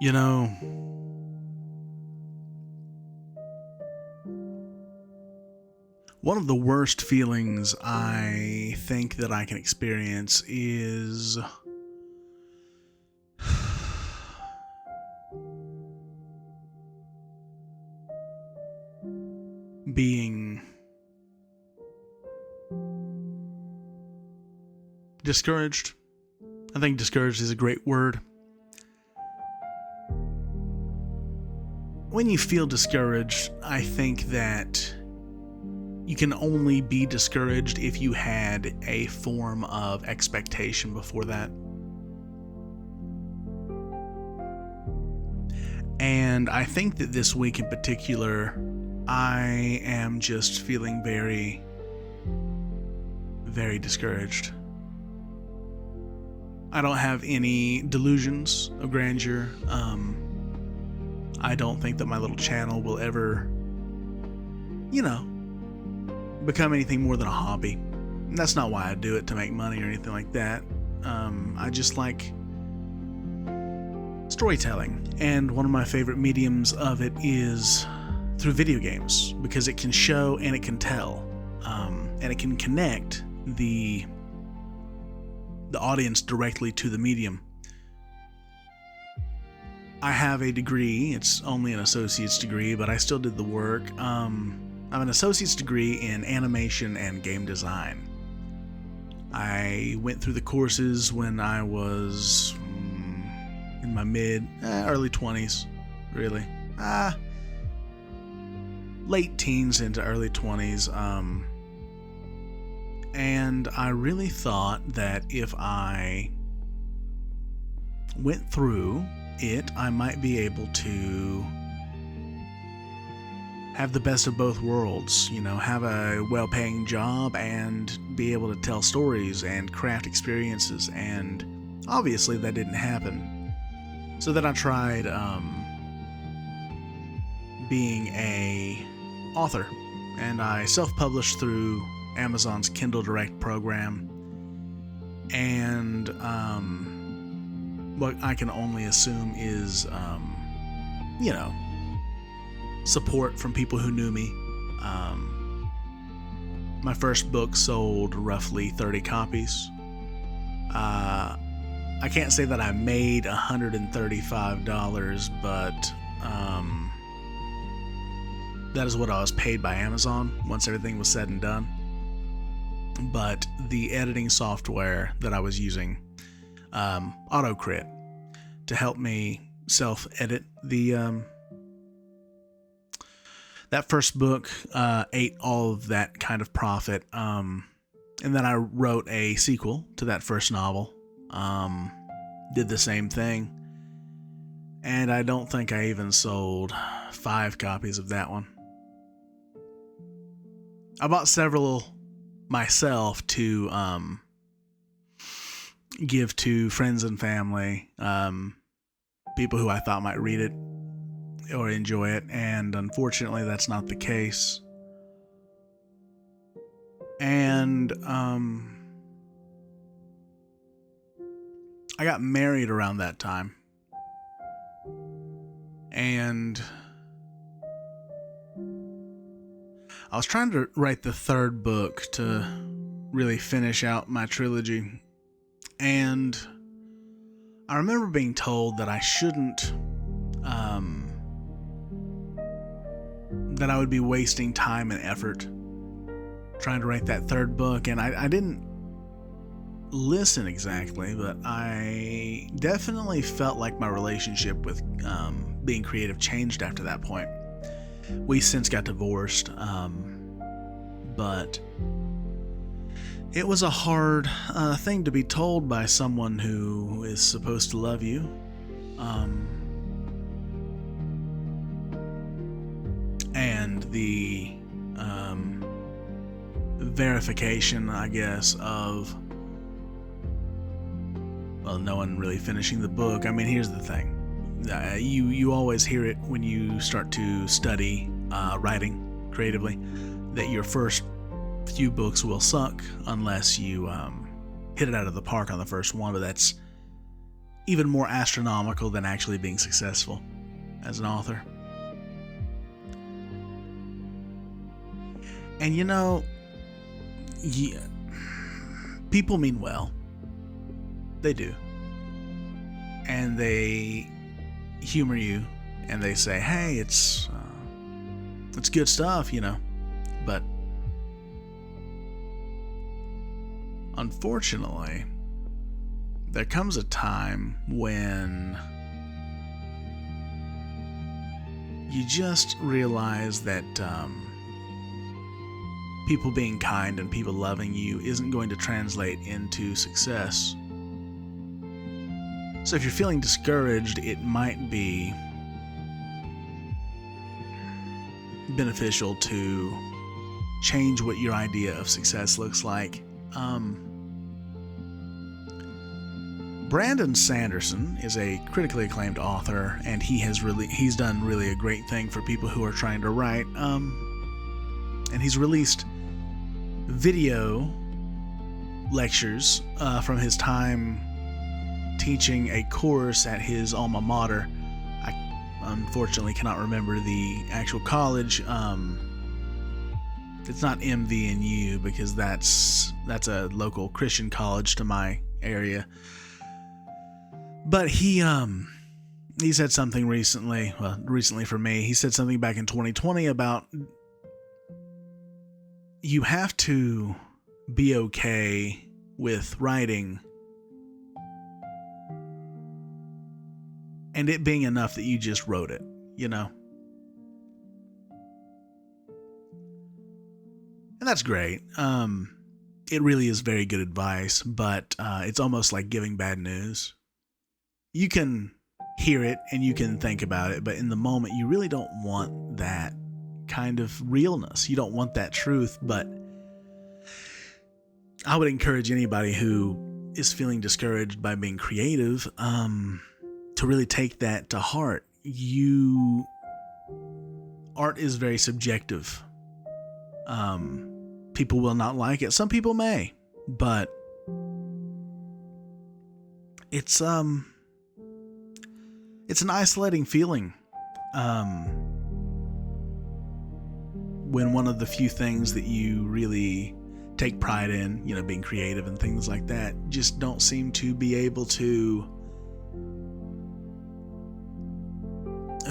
You know, one of the worst feelings I think that I can experience is being discouraged. I think discouraged is a great word. When you feel discouraged, I think that you can only be discouraged if you had a form of expectation before that. And I think that this week in particular, I am just feeling very, very discouraged. I don't have any delusions of grandeur. I don't think that my little channel will ever, become anything more than a hobby. And that's not why I do it, to make money or anything like that. I just like storytelling, and one of my favorite mediums of it is through video games, because it can show and it can tell, and it can connect the audience directly to the medium. I have a degree. It's only an associate's degree, but I still did the work. I'm an associate's degree in animation and game design. I went through the courses when I was in my early 20s, really. Late teens into early 20s. And I really thought that if I went through it, I might be able to have the best of both worlds, have a well-paying job and be able to tell stories and craft experiences, and obviously that didn't happen. So then I tried being a author, and I self-published through Amazon's Kindle Direct program, and what I can only assume is, support from people who knew me. My first book sold roughly 30 copies. I can't say that I made $135, but that is what I was paid by Amazon once everything was said and done. But the editing software that I was using, AutoCrit, to help me self-edit that first book, ate all of that kind of profit. And then I wrote a sequel to that first novel, did the same thing, and I don't think I even sold 5 copies of that one. I bought several myself to give to friends and family, people who I thought might read it or enjoy it, and unfortunately that's not the case. And I got married around that time, and I was trying to write the third book to really finish out my trilogy, and I remember being told that I shouldn't, that I would be wasting time and effort trying to write that third book, and I didn't listen exactly, but I definitely felt like my relationship with being creative changed after that point. We since got divorced, but it was a hard thing to be told by someone who is supposed to love you. And the verification, I guess, of, well, no one really finishing the book. I mean, here's the thing. You always hear it when you start to study writing creatively, that your first few books will suck unless you hit it out of the park on the first one, but that's even more astronomical than actually being successful as an author. And people mean well. They do. And they humor you, and they say, hey, it's good stuff, But unfortunately, there comes a time when you just realize that people being kind and people loving you isn't going to translate into success. So if you're feeling discouraged, it might be beneficial to change what your idea of success looks like. Brandon Sanderson is a critically acclaimed author, and he's done really a great thing for people who are trying to write. And he's released video lectures from his time teaching a course at his alma mater. I unfortunately cannot remember the actual college. It's not MVNU because that's a local Christian college to my area. But he said something recently for me. He said something back in 2020 about you have to be okay with writing and it being enough that you just wrote it, And that's great. It really is very good advice, but it's almost like giving bad news. You can hear it and you can think about it, but in the moment, you really don't want that kind of realness. You don't want that truth, but I would encourage anybody who is feeling discouraged by being creative to really take that to heart. Art is very subjective. People will not like it. Some people may, but it's an isolating feeling when one of the few things that you really take pride in, being creative and things like that, just don't seem to be able to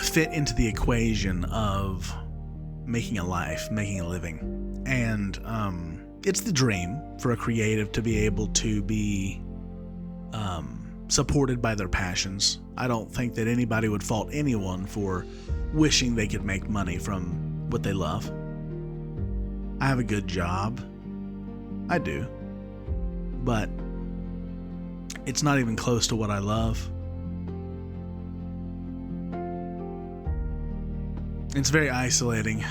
fit into the equation of making a life, making a living. And it's the dream for a creative to be able to be supported by their passions. I don't think that anybody would fault anyone for wishing they could make money from what they love. I have a good job. I do. But it's not even close to what I love. It's very isolating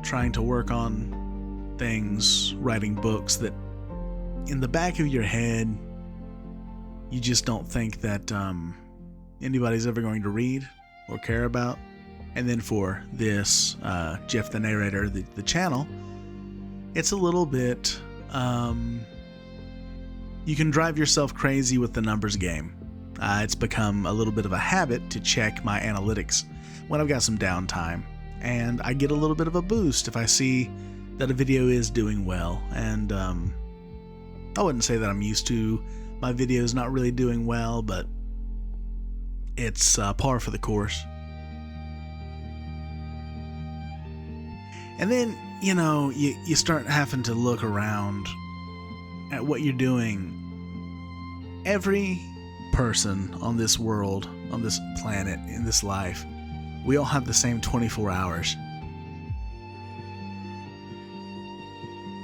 trying to work on things, writing books that in the back of your head, you just don't think that anybody's ever going to read or care about. And then for this, Jeff the Narrator, the channel, it's a little bit, you can drive yourself crazy with the numbers game. It's become a little bit of a habit to check my analytics when I've got some downtime. And I get a little bit of a boost if I see that a video is doing well. And I wouldn't say that I'm used to my videos not really doing well, but it's par for the course. And then, you start having to look around at what you're doing. Every person on this world, on this planet, in this life, we all have the same 24 hours.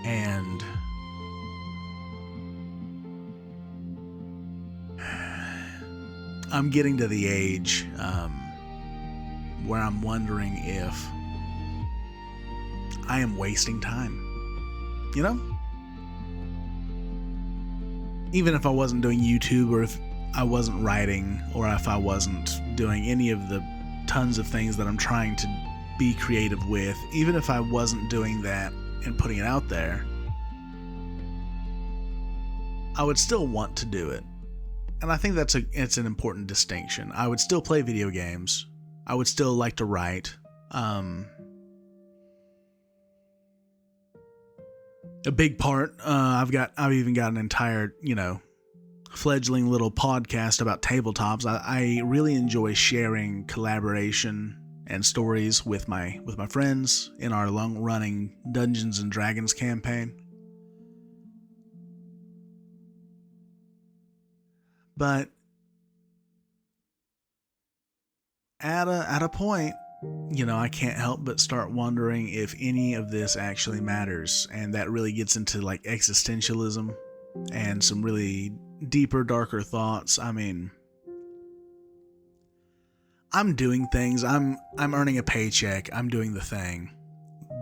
And I'm getting to the age where I'm wondering if I am wasting time. Even if I wasn't doing YouTube, or if I wasn't writing, or if I wasn't doing any of the tons of things that I'm trying to be creative with, even if I wasn't doing that and putting it out there, I would still want to do it. And I think it's an important distinction. I would still play video games. I would still like to write. A big part, I've even got an entire, fledgling little podcast about tabletops. I really enjoy sharing collaboration and stories with my friends in our long-running Dungeons and Dragons campaign. But at a point, I can't help but start wondering if any of this actually matters, and that really gets into like existentialism and some really deeper, darker thoughts. I mean, I'm doing things. I'm earning a paycheck. I'm doing the thing.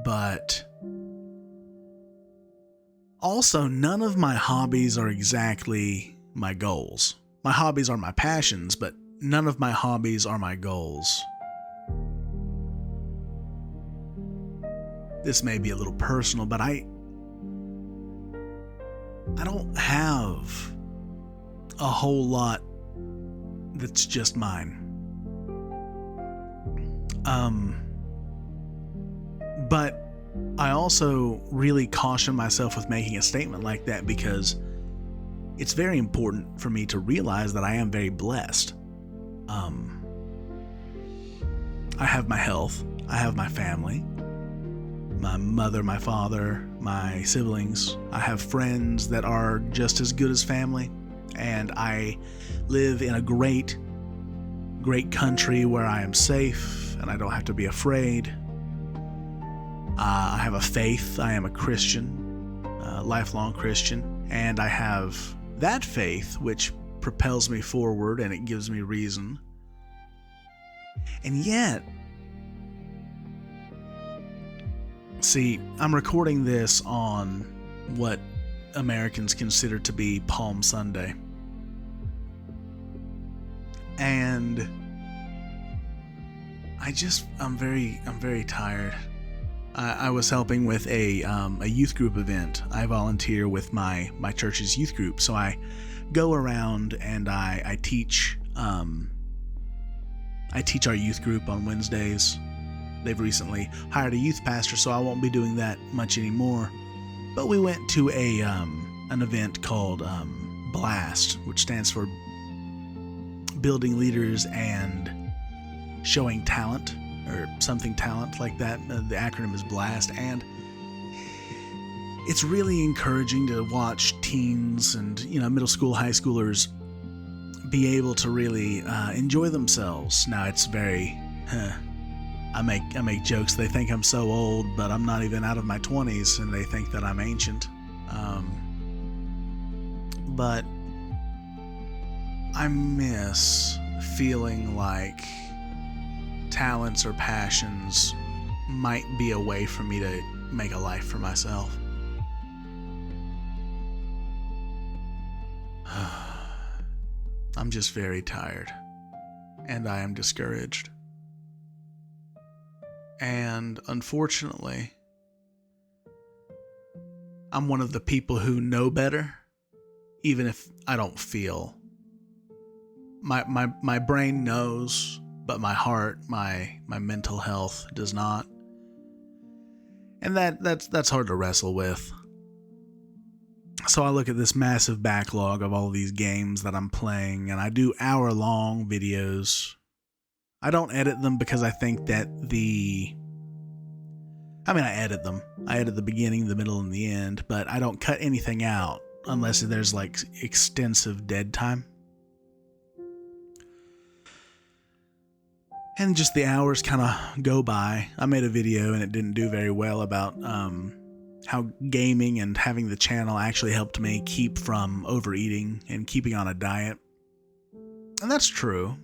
But also, none of my hobbies are exactly my goals. My hobbies are my passions, but none of my hobbies are my goals. This may be a little personal, but I don't have a whole lot that's just mine. But I also really caution myself with making a statement like that because it's very important for me to realize that I am very blessed. I have my health, I have my family, my mother, my father, my siblings. I have friends that are just as good as family, and I live in a great country where I am safe and I don't have to be afraid. I have a faith. I am a Christian, lifelong Christian, and I have that faith which propels me forward and it gives me reason. And yet, see, I'm recording this on what Americans consider to be Palm Sunday. And I'm very tired. I was helping with a youth group event. I volunteer with my church's youth group, so I go around and I teach. I teach our youth group on Wednesdays. They've recently hired a youth pastor, so I won't be doing that much anymore. But we went to an event called BLAST, which stands for Building Leaders and Showing Talent, or something talent like that. The acronym is BLAST, and it's really encouraging to watch teens and middle school, high schoolers be able to really enjoy themselves. Now it's very I make jokes. They think I'm so old, but I'm not even out of my 20s, and they think that I'm ancient. But I miss feeling like talents or passions might be a way for me to make a life for myself. I'm just very tired, and I am discouraged. And unfortunately, I'm one of the people who know better, even if I don't feel. My brain knows, but my heart, my mental health does not. And that's hard to wrestle with. So I look at this massive backlog of all these games that I'm playing, and I do hour-long videos. I don't edit them because I think that I edit them. I edit the beginning, the middle, and the end, but I don't cut anything out unless there's like extensive dead time. And just the hours kind of go by. I made a video and it didn't do very well about how gaming and having the channel actually helped me keep from overeating and keeping on a diet. And that's true.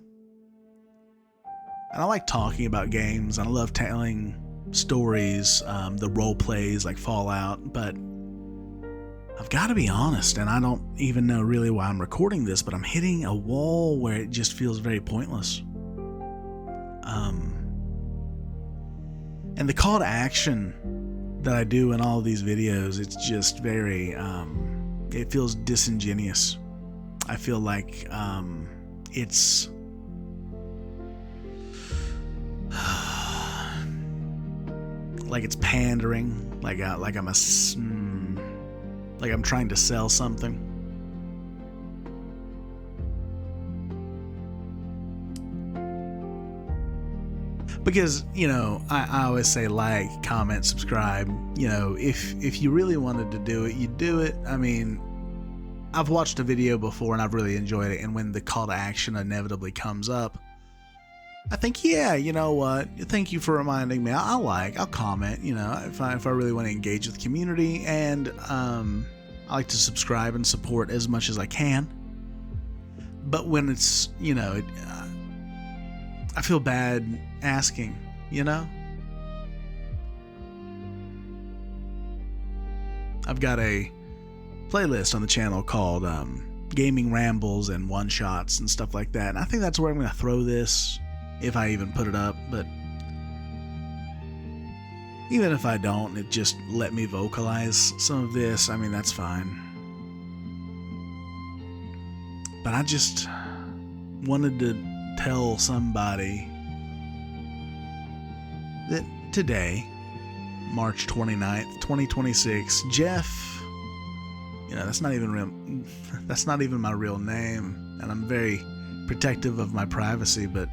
And I like talking about games, and I love telling stories, the role plays like Fallout, but I've got to be honest, and I don't even know really why I'm recording this, but I'm hitting a wall where it just feels very pointless. And the call to action that I do in all of these videos, it's just very, it feels disingenuous. I feel like it's like it's pandering, like I'm trying to sell something. Because, I always say like, comment, subscribe. If you really wanted to do it, you'd do it. I mean, I've watched a video before and I've really enjoyed it, and when the call to action inevitably comes up, I think, yeah, you know what? Thank you for reminding me. I'll comment, if I really want to engage with the community, and I like to subscribe and support as much as I can. But when it's, I feel bad asking, I've got a playlist on the channel called Gaming Rambles and One Shots and stuff like that, and I think that's where I'm going to throw this, if I even put it up. But even if I don't, it just let me vocalize some of this. I mean, that's fine. But I just wanted to tell somebody that today, March 29th, 2026, Jeff, that's not even my real name, and I'm very protective of my privacy, but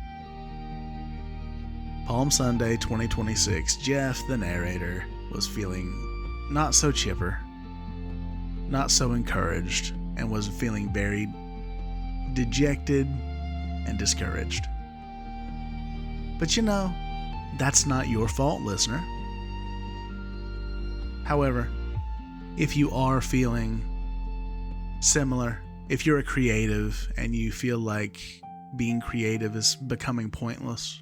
Palm Sunday 2026, Jeff, the narrator, was feeling not so chipper, not so encouraged, and was feeling very dejected and discouraged. But that's not your fault, listener. However, if you are feeling similar, if you're a creative and you feel like being creative is becoming pointless,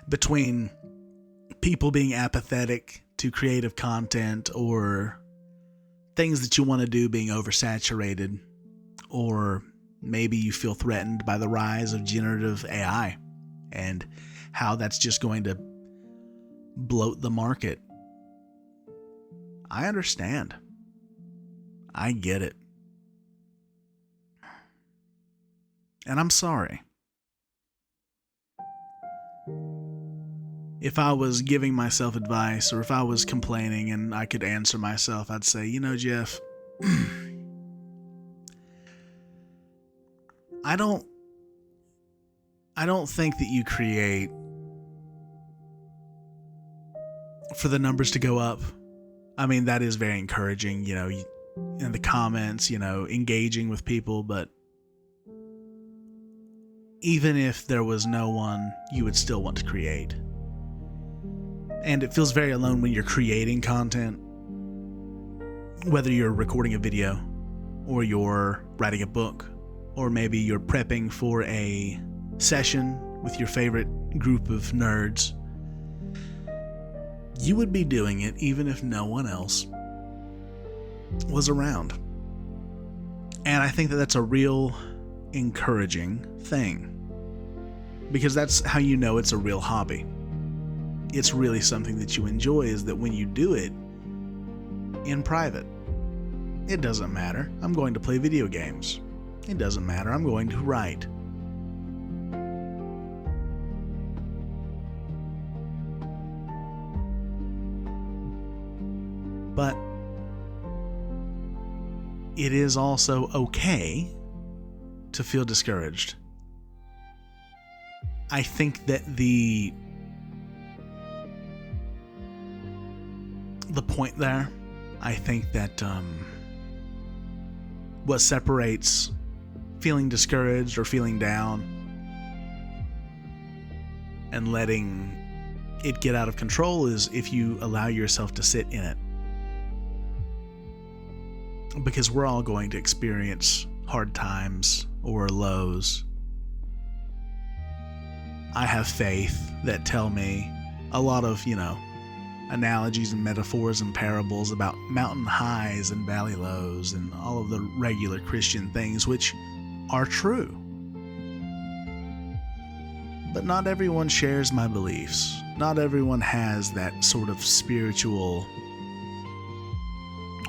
between people being apathetic to creative content, or things that you want to do being oversaturated, or maybe you feel threatened by the rise of generative AI and how that's just going to bloat the market. I understand. I get it. And I'm sorry. If I was giving myself advice, or if I was complaining and I could answer myself, I'd say, Jeff, I don't think that you create for the numbers to go up. I mean, that is very encouraging, in the comments, engaging with people, but even if there was no one, you would still want to create. And it feels very alone when you're creating content, whether you're recording a video, or you're writing a book, or maybe you're prepping for a session with your favorite group of nerds. You would be doing it even if no one else was around. And I think that that's a real encouraging thing, because that's how you know it's a real hobby. It's really something that you enjoy, is that when you do it in private, it doesn't matter. I'm going to play video games. It doesn't matter. I'm going to write. But it is also okay to feel discouraged. I think that the point there, I think that what separates feeling discouraged or feeling down and letting it get out of control is if you allow yourself to sit in it. Because we're all going to experience hard times or lows. I have faith that tell me a lot of, analogies and metaphors and parables about mountain highs and valley lows and all of the regular Christian things, which are true. But not everyone shares my beliefs. Not everyone has that sort of spiritual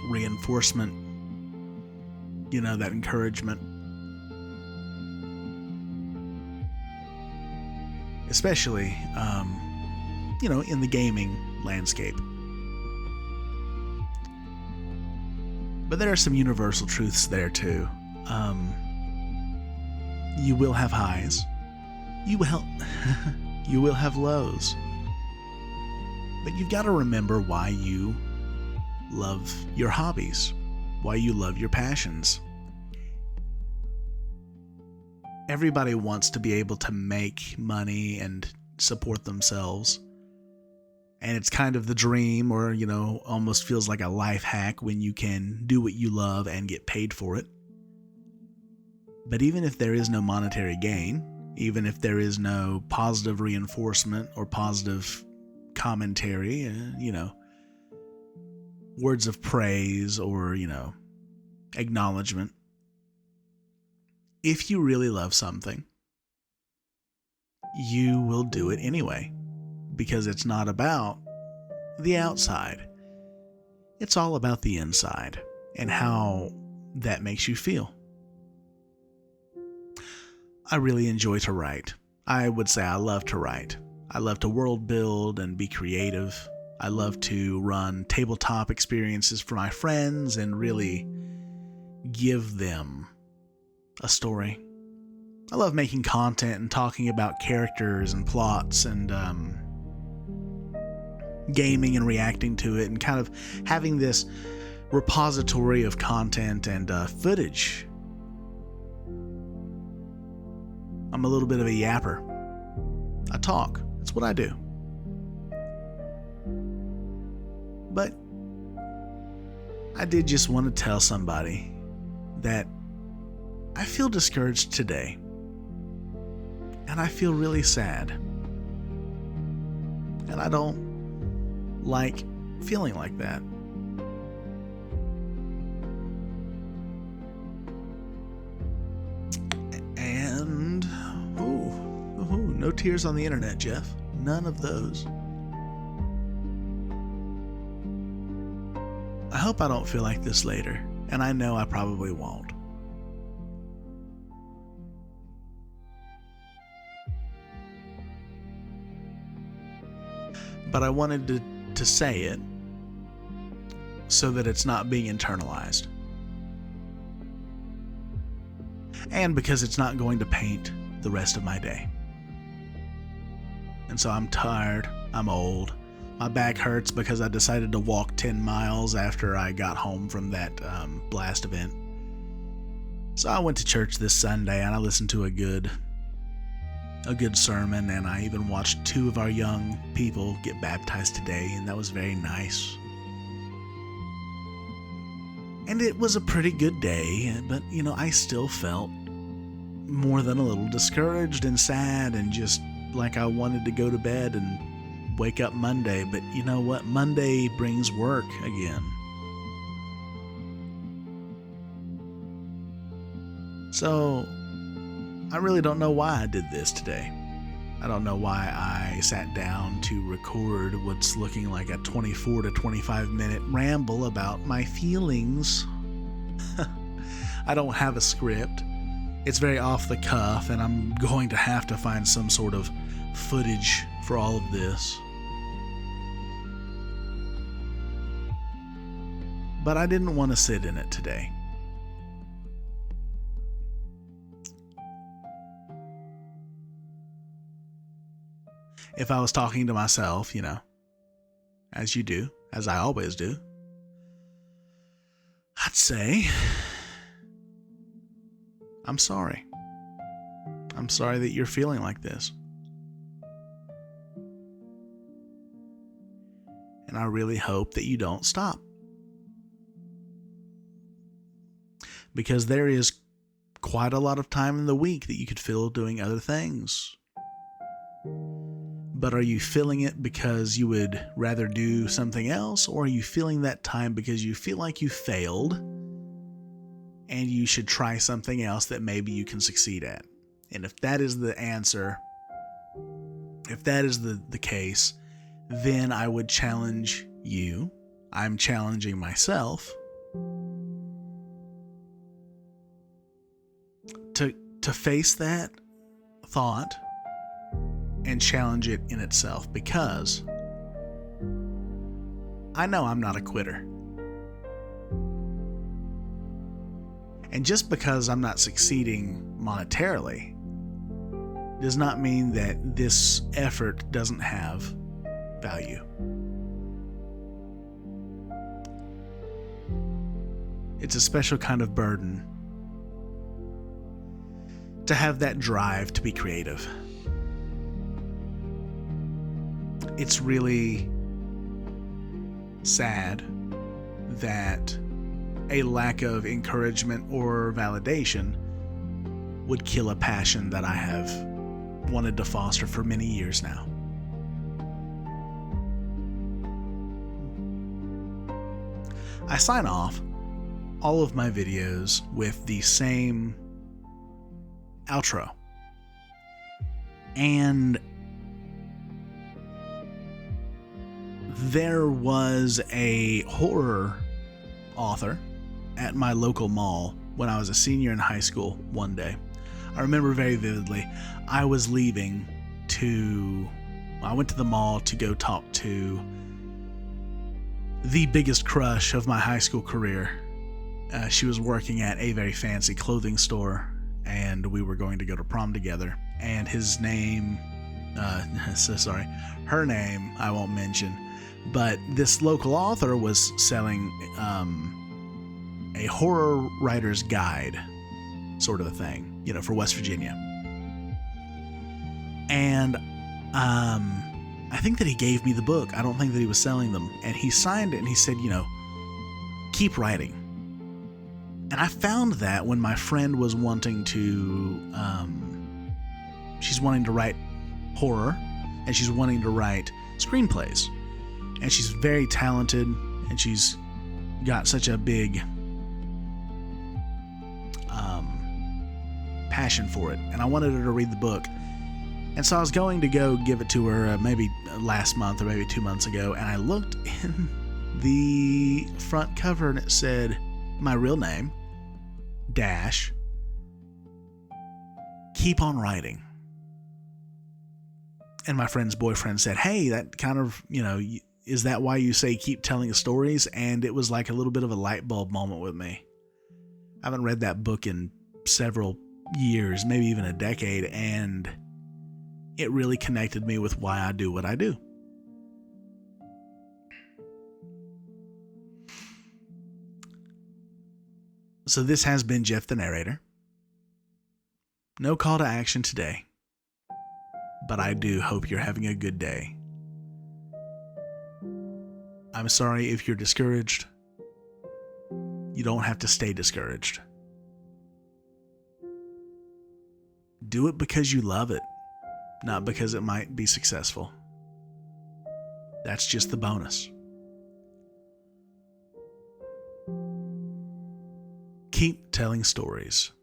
reinforcement, that encouragement. especially, in the gaming landscape. But there are some universal truths there too. You will have highs. You will, you will have lows. But you've got to remember why you love your hobbies, why you love your passions. Everybody wants to be able to make money and support themselves. And it's kind of the dream, or, almost feels like a life hack when you can do what you love and get paid for it. But even if there is no monetary gain, even if there is no positive reinforcement or positive commentary, words of praise or, acknowledgement, if you really love something, you will do it anyway, because it's not about the outside. It's all about the inside and how that makes you feel. I really enjoy to write. I would say I love to write. I love to world build and be creative. I love to run tabletop experiences for my friends and really give them a story. I love making content and talking about characters and plots and gaming and reacting to it and kind of having this repository of content and footage. I'm a little bit of a yapper. I talk. That's what I do. But I did just want to tell somebody that I feel discouraged today. And I feel really sad. And I don't like feeling like that. And, no tears on the internet, Jeff. None of those. I hope I don't feel like this later, and I know I probably won't. But I wanted to say it so that it's not being internalized. And because it's not going to paint the rest of my day. And so I'm tired, I'm old, my back hurts because I decided to walk 10 miles after I got home from that blast event. So I went to church this Sunday and I listened to a good sermon, and I even watched 2 of our young people get baptized today, and that was very nice. And it was a pretty good day, but I still felt more than a little discouraged and sad and just like I wanted to go to bed and wake up Monday. But you know what? Monday brings work again. So I really don't know why I did this today. I don't know why I sat down to record what's looking like a 24 to 25 minute ramble about my feelings. I don't have a script. It's very off the cuff, and I'm going to have to find some sort of footage for all of this. But I didn't want to sit in it today. If I was talking to myself, as you do, as I always do, I'd say, I'm sorry. I'm sorry that you're feeling like this. And I really hope that you don't stop. Because there is quite a lot of time in the week that you could fill doing other things. But are you feeling it because you would rather do something else? Or are you feeling that time because you feel like you failed and you should try something else that maybe you can succeed at? And if that is the answer, if that is the case, then I would challenge you. I'm challenging myself to face that thought and challenge it in itself, because I know I'm not a quitter. And just because I'm not succeeding monetarily does not mean that this effort doesn't have value. It's a special kind of burden to have that drive to be creative. It's really sad that a lack of encouragement or validation would kill a passion that I have wanted to foster for many years now. I sign off all of my videos with the same outro. And there was a horror author at my local mall when I was a senior in high school one day. I remember very vividly, I was leaving I went to the mall to go talk to the biggest crush of my high school career. She was working at a very fancy clothing store, and we were going to go to prom together. And her name I won't mention, but this local author was selling a horror writer's guide sort of a thing, for West Virginia. And I think that he gave me the book. I don't think that he was selling them. And he signed it and he said, keep writing. And I found that when my friend was wanting to, she's wanting to write horror, and she's wanting to write screenplays. And she's very talented, and she's got such a big passion for it. And I wanted her to read the book. And so I was going to go give it to her maybe last month or maybe 2 months ago, and I looked in the front cover and it said my real name, dash, keep on writing. And my friend's boyfriend said, hey, that kind of, is that why you say keep telling stories? And it was like a little bit of a light bulb moment with me. I haven't read that book in several years, maybe even a decade, and it really connected me with why I do what I do. So this has been Jeff the Narrator. No call to action today, but I do hope you're having a good day. I'm sorry if you're discouraged. You don't have to stay discouraged. Do it because you love it, not because it might be successful. That's just the bonus. Keep telling stories.